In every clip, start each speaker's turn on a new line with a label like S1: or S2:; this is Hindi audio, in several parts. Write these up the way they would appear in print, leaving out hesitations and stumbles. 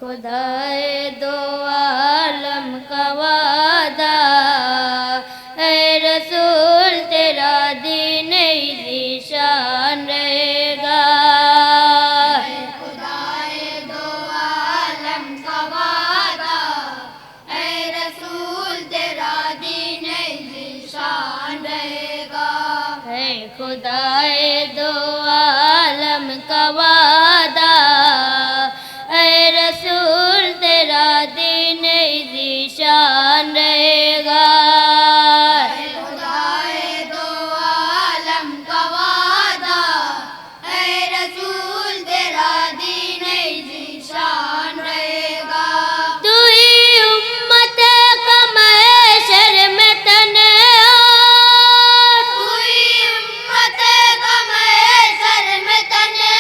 S1: खुदाए दो आलम का वादा, ऐ रसूल तेरा दीन ज़ीशान रहेगा।
S2: खुदाए दो आलम का वादा, ऐ रसूल तेरा दीन ज़ीशान रहेगा।
S1: है खुदाए दो आलम का वादा, ऐ रसूल तेरा दीन ज़ीशान रहेगा।
S2: खुदाए दो आलम का वादा, ऐ रसूल तेरा दीन ज़ीशान रहेगा।
S1: तू ही उम्मत का महशर में तन्हा,
S2: तू ही उम्मत का महशर में तन्हा,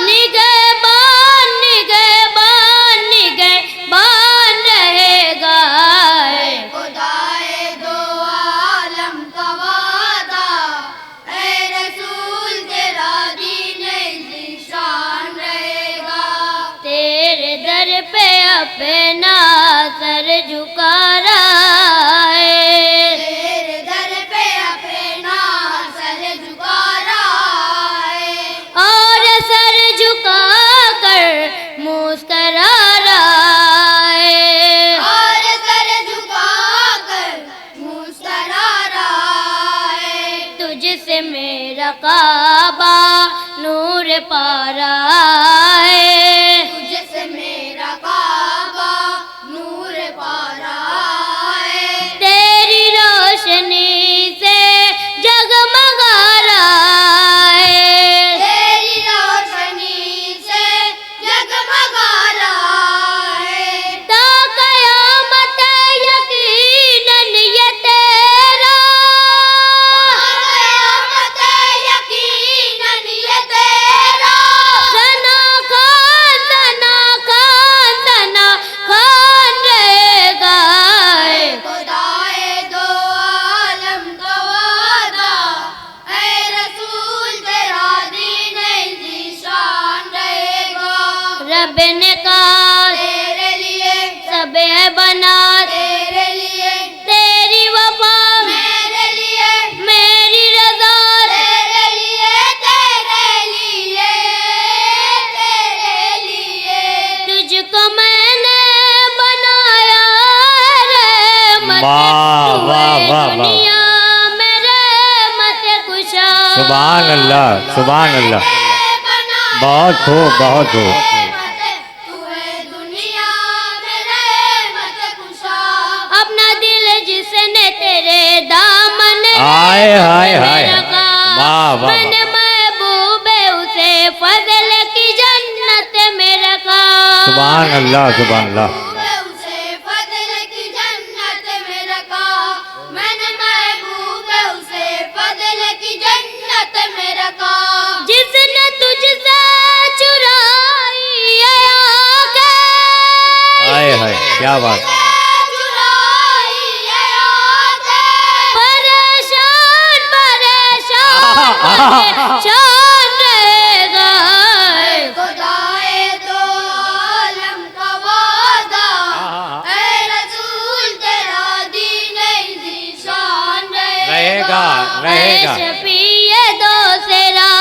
S1: निगहबान निगहबान निगहबान रहेगा।
S2: खुदाए दो आलम का वादा, ऐ रसूल तेरा दीन ज़ीशान रहेगा।
S1: तेरे दर पे अपना सर झुका रहा है,
S2: तेरे दर पे अपना सर झुका रहा है,
S1: और सर झुका कर मुस्करा रहा है।
S2: और सर झुका कर मुस्करा रहा है।
S1: तुझसे मेरा काबा नूर पा रहा है,
S2: तुझसे मेरा काबा नूर पा रहा है।
S1: तेरी रोशनी से जगमगा रहा है।
S2: तेरी रोशनी से जगमगा रहा है।
S1: ता क़यामत यकीनन ये तेरा,
S2: क़यामत यकीनन ये तेरा,
S1: सना खान सना खान सना खान रहेगा।
S2: खुदाए दो आलम का वादा, ऐ रसूल तेरा दीन ज़ीशान रहेगा।
S1: रब ने कहा
S2: तेरे लिए
S1: सब है बना,
S2: तेरे लिए
S1: तेरी वफा
S2: मेरे लिए,
S1: मेरी रजा,
S2: तेरे लिए तेरे लिए, तेरे लिए
S1: तुझको मैंने बनाया रहमत,
S3: वाह,
S1: तू
S3: वाह,
S1: है
S3: वाह, वाह।
S1: दुनिया में रहमत कुशा।
S3: सुभान अल्लाह, सुभान अल्लाह। बहुत खूब, बहुत खूब।
S2: तू है दुनिया में रहमत कुशा।
S1: अपना दिल जिसने तेरे दामन
S3: हाय, हाय,
S1: में
S3: हाय।
S1: रखा,
S3: वाह, वाह,
S1: मैंने महबूबे उसे फजल की जन्नत में रखा।
S3: सुभान अल्लाह, सुभान अल्लाह।
S2: उसे फजल की जन्नत में रखा। मैंने महबूब उसे फजल की जन्नत में रखा।
S1: जिसने तुझसे चुराई आंखें,
S3: हाय, हाय, क्या बात।
S2: चुराई ये आंखें,
S1: परेशान परेशान परेशान रहेगा।
S2: खुदाए दो आलम का वादा, ऐ रसूल तेरा दीन ज़ीशान
S3: रहेगा, रहेगा।
S1: शफीए दो सेरा,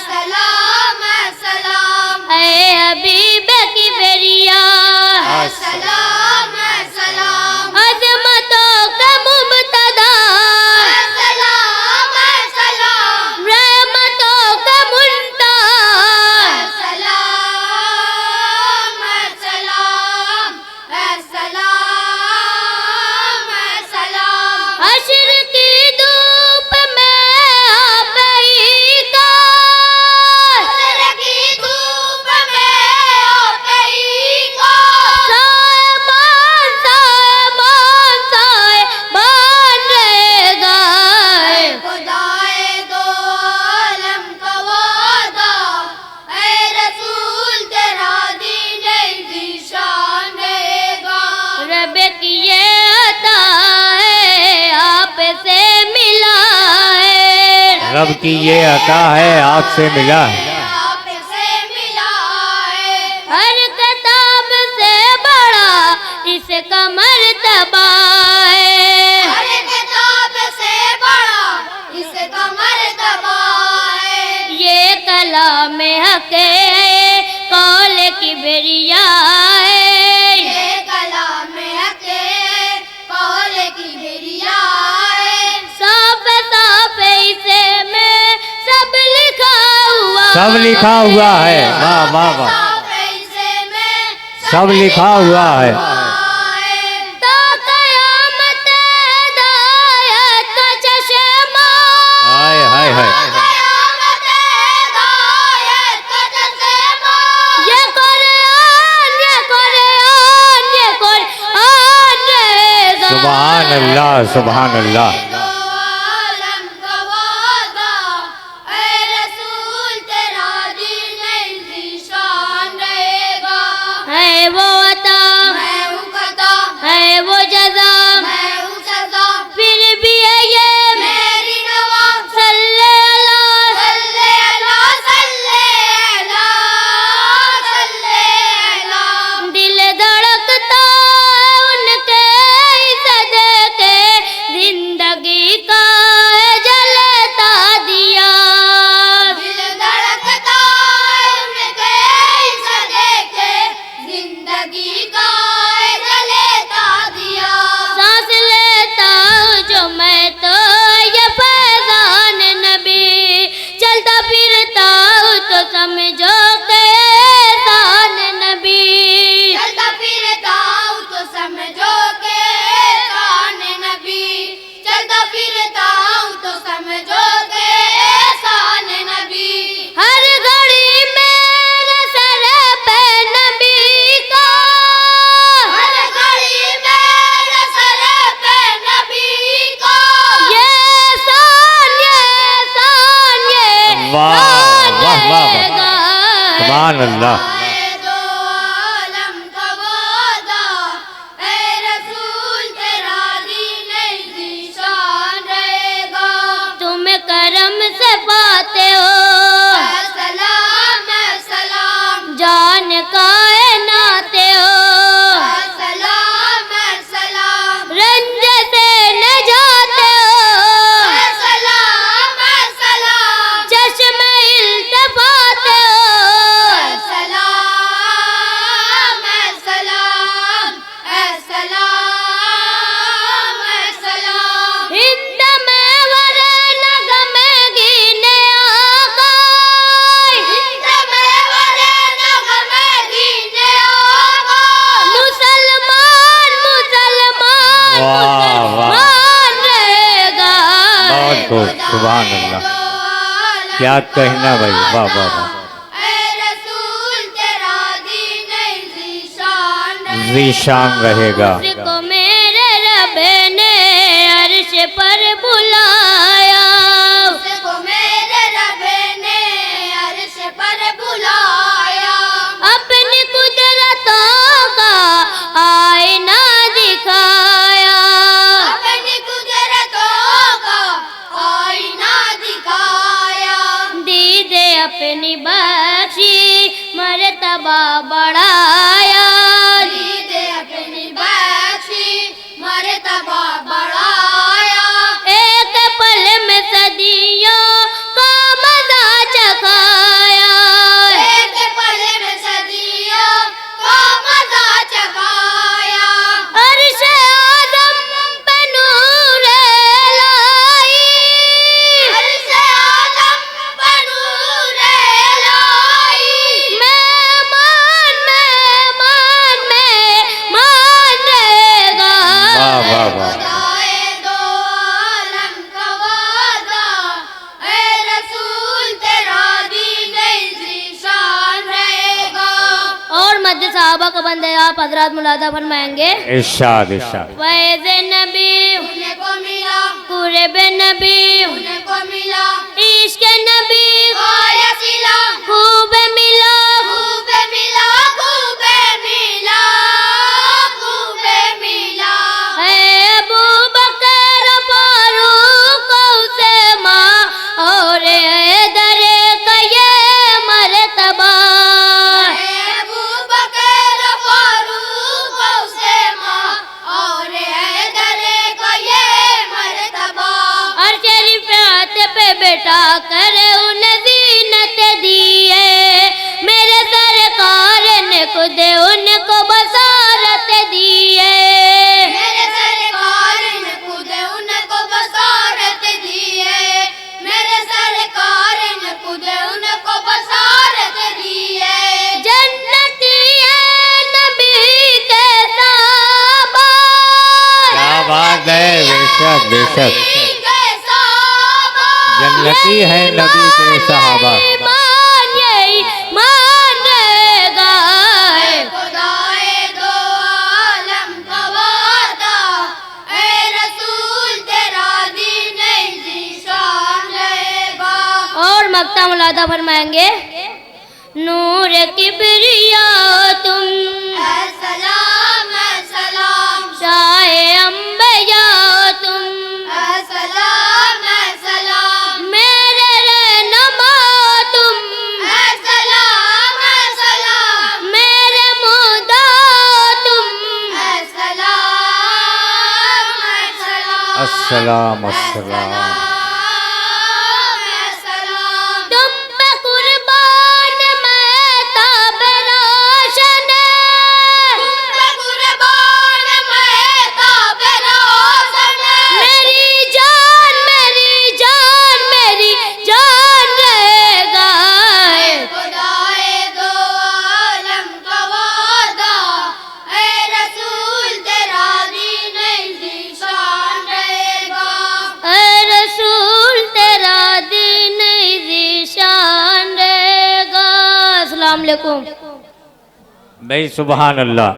S2: सलाम सलाम,
S1: ऐ हबीब की बेरिया,
S2: सलाम सलाम,
S1: अज़मतों का मुबतदा,
S2: सलाम सलाम,
S1: रहमतों का मुंतहा,
S2: सलाम सलाम, सलाम सलाम।
S1: हश्र की धूप में आप ही का,
S2: हश्र की धूप में आप ही का,
S1: सामान सामान सामान रहेगा।
S2: खुदाए दो आलम का वादा, ऐ रसूल तेरा दीन ज़ीशान रहेगा।
S1: रब की ये अता है आपसे मिला है,
S3: रब की ये अता है आपसे मिला है।
S2: आपसे मिला है।
S1: हर कता इसका मर्तबा है।
S2: हर किताब से बड़ा इसका मर्तबा है।
S1: ये कलाम हक है कौल की बेरिया है।
S2: ये कलाम हक है कौल की बेरिया है।
S1: साफ साफ इसे में सब लिखा हुआ,
S3: सब लिखा हुआ है। वाह वाह वाह, सब लिखा हुआ है।
S1: ता कयामत हिदायत का चश्मा,
S3: हाय हाय हाय,
S1: ये कुरान ये कुरान ये कुरान रहेगा।
S3: सुभान अल्लाह सुभान अल्लाह। है वो अता है वो जज़ा, फिर भी है ये
S2: मेरी नवा
S1: सल्ले अला।
S2: सल्ले अला सल्ले अला सल्ले अला।
S1: दिल धड़कता है उनके सदके, जिंदगी का है जलता दिया।
S2: दिल धड़कता है उनके सदके, जिंदगी का जलेता दिया।
S1: सांस लेता हूँ जो मैं तो ये फैजान नबी, चलता फिरता हूँ तो समझो के एहसान नबी।
S2: चलता फिरता हूँ तो समझो के एहसान नबी। चलता फिरता हूँ तो समझो के एहसान नबी।
S1: हर घड़ी मेरे सर पे नबी का,
S2: हर घड़ी मेरे सर पे नबी का
S1: ये शान
S3: वाह,
S1: शान
S3: वाह, वाह, वाह।
S1: रहेगा।
S3: सुभान अल्लाह।
S2: है दो आलम का वादा, ऐ रसूल तेरा दीन ज़ीशान रहेगा।
S1: तुम करम से पाते हो
S2: सलाम सलाम
S1: जान कायनाते हो,
S2: सलाम सलाम
S1: रंज से न जाते हो,
S2: सलाम सलाम
S1: चश्मे इल्तफाते हो।
S2: सलाम सलाम सलाम सलाम।
S1: हिंद में वरे नगमे गिने आका,
S2: हिंद में वरे नगमे गिने आका।
S1: मुसलमान मुसलमान
S3: वाह, वाह।
S1: मुसलमान रहेगा।
S3: बहुत खूब, सुभान अल्लाह। क्या कहना भाई, वाह वाह वाह।
S2: ऐ रसूल तेरा दीन ज़ीशान
S3: ज़ीशान रहेगा।
S1: उसको मेरे रब ने अर्श पर बुलाया,
S2: उसको मेरे रब ने अर्श पर बुलाया।
S1: अपनी कुदरतों का आईना दिखाया।
S2: अपनी कुदरतों का आईना दिखाया।
S1: दीदे अपनी बख्शी मर्तबा बढ़ाया।
S2: दीदे अपनी बख्शी मर्तबा बढ़ाया।
S1: एक पल में सदियों का मजा चखाया।
S2: एक पल में सदियों का मजा चखाया।
S1: अर्श आदम पे नूर लाई,
S2: अर्श आदम पर नूर लाई।
S1: मेहमान मेहमान रहेगा।
S3: वाह वाह वाह।
S2: खुदाए दो आलम का वादा, ऐ रसूल तेरा दीन ज़ीशान रहेगा।
S1: और मध्य साहबा का बंदे आप हजरात मुलादा फरमाएंगे।
S3: इरशाद इरशाद।
S1: फैज़ नबी
S2: उन्हें को मिला,
S1: कुर्ब नबी
S2: उन्हें को मिला
S1: इश्क नबी
S2: गाया सिला।
S1: खूब मिला।
S2: खूब मिला खूब मिला खूब मिला।
S1: है अबू बकर फारूक उस्मा और हैदर का ये मर्तबा।
S2: अबू बकर फारूक उस्मा
S1: बेटा कर उन जीनत दिए, मेरे सरकार ने खुद उनको बसारत दिए।
S2: मेरे सरकार ने खुद उनको बसारत दी है, मेरे सरकार ने खुद उनको बसारत दी है।
S1: जन्नती है नबी के साहबा,
S3: क्या बात है, बेशक बेशक, जन्नती है नबी के सहाबा।
S1: ईमान यही मान रहेगा,
S2: खुदाए दो आलम का वादा, ऐ रसूल तेरा दीन ज़ीशान रहेगा।
S1: और मक्ता मुलादा फरमाएंगे, नूर किबरिया तुम
S2: सलाम सलाम,
S1: शाह अंबिया तुम,
S2: सलाम सलाम,
S1: मेरे रहनुमा तुम,
S2: सलाम सलाम,
S1: मेरे मुदा तुम,
S2: सलाम सलाम,
S3: अस्सलाम अस्सलाम।
S1: तुम पे कुर्बान मैं ताब रोशन,
S2: कुर्बान मैं ताब रोशन,
S1: मेरी जान मेरी जान मेरी जान रहेगा।
S2: खुदाए दो आलम का वादा, ऐ रसूल तेरा दीन ज़ीशान रहेगा।
S1: ऐ रसूल तेरा दीन ज़ीशान रहेगा। अस्सलाम वालेकुम।
S3: भाई सुभान अल्लाह।